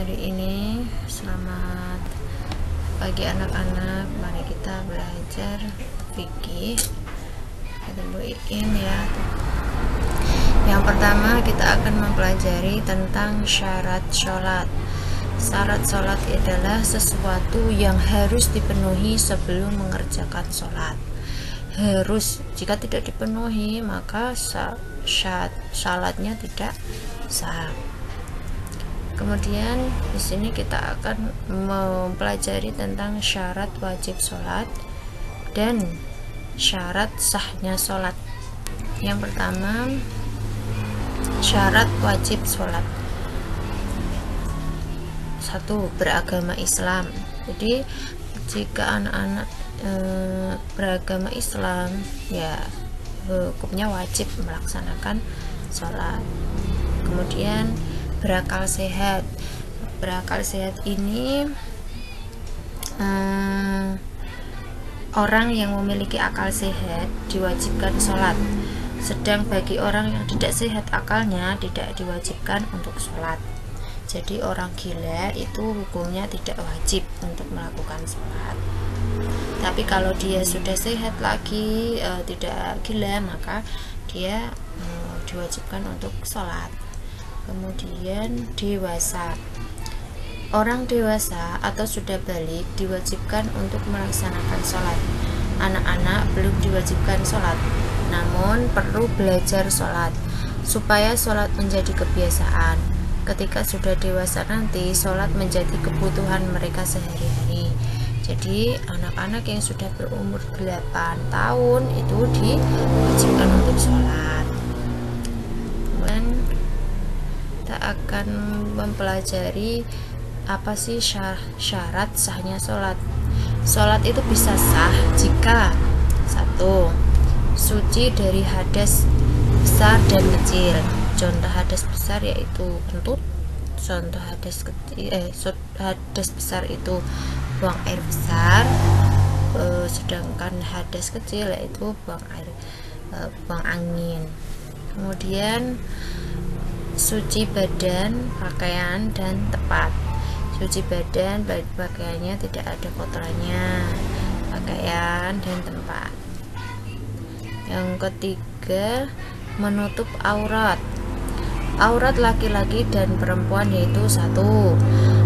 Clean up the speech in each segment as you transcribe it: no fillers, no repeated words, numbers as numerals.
hari ini. Selamat pagi anak-anak, mari kita belajar fikih. Ibu Iin ya. Yang pertama kita akan mempelajari tentang syarat sholat. Syarat sholat adalah sesuatu yang harus dipenuhi sebelum mengerjakan sholat. Harus, jika tidak dipenuhi maka sholatnya tidak sah. Kemudian di sini kita akan mempelajari tentang syarat wajib sholat dan syarat sahnya sholat. Yang pertama, syarat wajib sholat. 1. Beragama Islam. Jadi jika anak-anak beragama Islam, ya hukumnya wajib melaksanakan sholat. Kemudian berakal sehat. Berakal sehat ini orang yang memiliki akal sehat diwajibkan sholat, sedang bagi orang yang tidak sehat akalnya tidak diwajibkan untuk sholat. Jadi orang gila itu hukumnya tidak wajib untuk melakukan sholat. Tapi kalau dia sudah sehat lagi, tidak gila, maka dia diwajibkan untuk sholat. Kemudian dewasa. Orang dewasa atau sudah balik diwajibkan untuk melaksanakan sholat. Anak-anak belum diwajibkan sholat, namun perlu belajar sholat supaya sholat menjadi kebiasaan. Ketika sudah dewasa nanti, sholat menjadi kebutuhan mereka sehari-hari. Jadi anak-anak yang sudah berumur 8 tahun itu diwajibkan untuk sholat. Kemudian kita akan mempelajari apa sih syarat sahnya sholat. Sholat itu bisa sah jika 1. Suci dari hadas besar dan kecil. Contoh hadas besar yaitu kentut. Contoh hadas kecil, hadas besar itu buang air besar. Sedangkan hadas kecil yaitu buang angin. Kemudian suci badan, pakaian, dan tempat. Suci badan, pakaiannya tidak ada kotorannya, pakaian dan tempat. Yang ketiga, menutup aurat. Aurat laki-laki dan perempuan yaitu 1.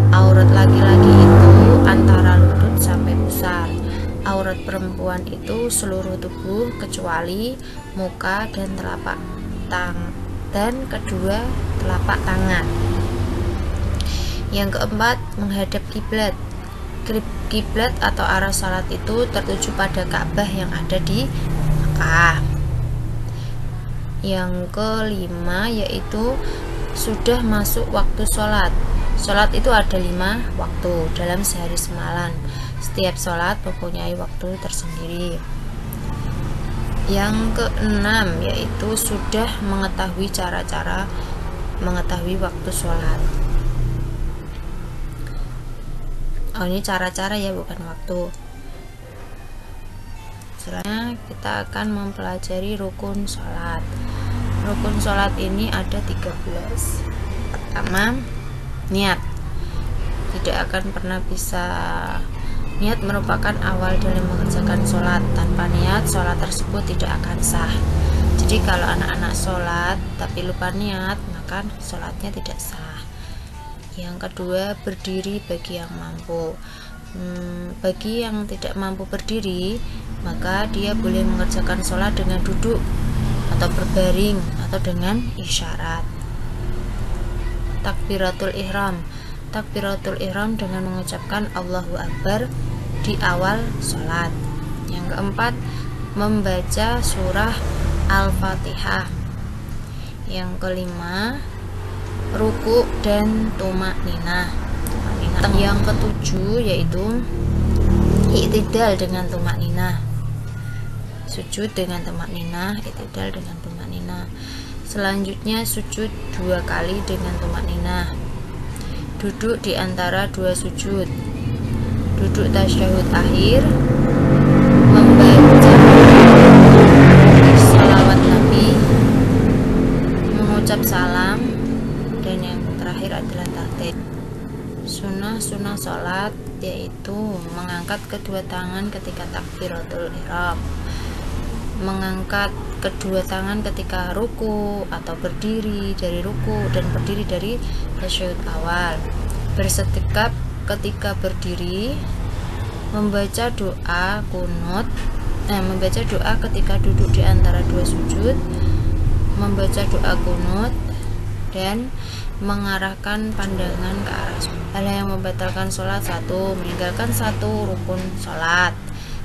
Aurat laki-laki itu antara lutut sampai pusar. Aurat perempuan itu seluruh tubuh kecuali muka dan telapak tangan dan kedua telapak tangan. Yang keempat, menghadap kiblat. Kiblat atau arah salat itu tertuju pada Ka'bah yang ada di Makkah. Yang kelima yaitu sudah masuk waktu sholat. Sholat itu ada 5 waktu dalam sehari semalam. Setiap sholat mempunyai waktu tersendiri. Yang keenam yaitu sudah mengetahui cara-cara mengetahui waktu sholat. Ini cara-cara ya, bukan waktu. Selanjutnya kita akan mempelajari rukun sholat. Rukun sholat ini ada 13. Pertama, niat. Tidak akan pernah bisa. Niat merupakan awal dalam mengerjakan sholat. Tanpa niat, sholat tersebut tidak akan sah. Jadi kalau anak-anak sholat tapi lupa niat, maka sholatnya tidak sah. Yang kedua, berdiri bagi yang mampu. Bagi yang tidak mampu berdiri, maka dia boleh mengerjakan sholat dengan duduk atau berbaring atau dengan isyarat. Takbiratul ihram. Takbiratul ihram dengan mengucapkan Allahu Akbar di awal sholat. Yang keempat, membaca surah Al-Fatihah. Yang kelima, ruku dan tumak ninah. Yang ketujuh yaitu i'tidal dengan tumak ninah. Sujud dengan tumak ninah, i'tidal dengan tumak ninah. Selanjutnya sujud 2 kali dengan tumak ninah. Duduk di antara 2 sujud. Duduk tasyahud akhir. Membaca salawat Nabi. Mengucap salam. Dan yang terakhir adalah takbir. Sunnah sholat yaitu mengangkat kedua tangan ketika takbiratul ihram, mengangkat kedua tangan ketika ruku atau berdiri dari ruku dan berdiri dari tasyahud awal, bersedekap ketika berdiri, membaca doa kunut, membaca doa ketika duduk di antara dua sujud, membaca doa kunut, dan mengarahkan pandangan ke arah sholat. Hal yang membatalkan sholat: 1. Meninggalkan satu rukun sholat,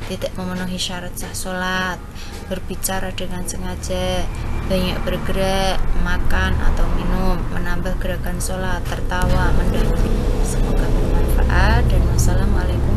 tidak memenuhi syarat sah sholat, berbicara dengan sengaja, banyak bergerak, makan atau minum, menambah gerakan sholat, tertawa, mendahului. Semoga bermanfaat dan wassalamualaikum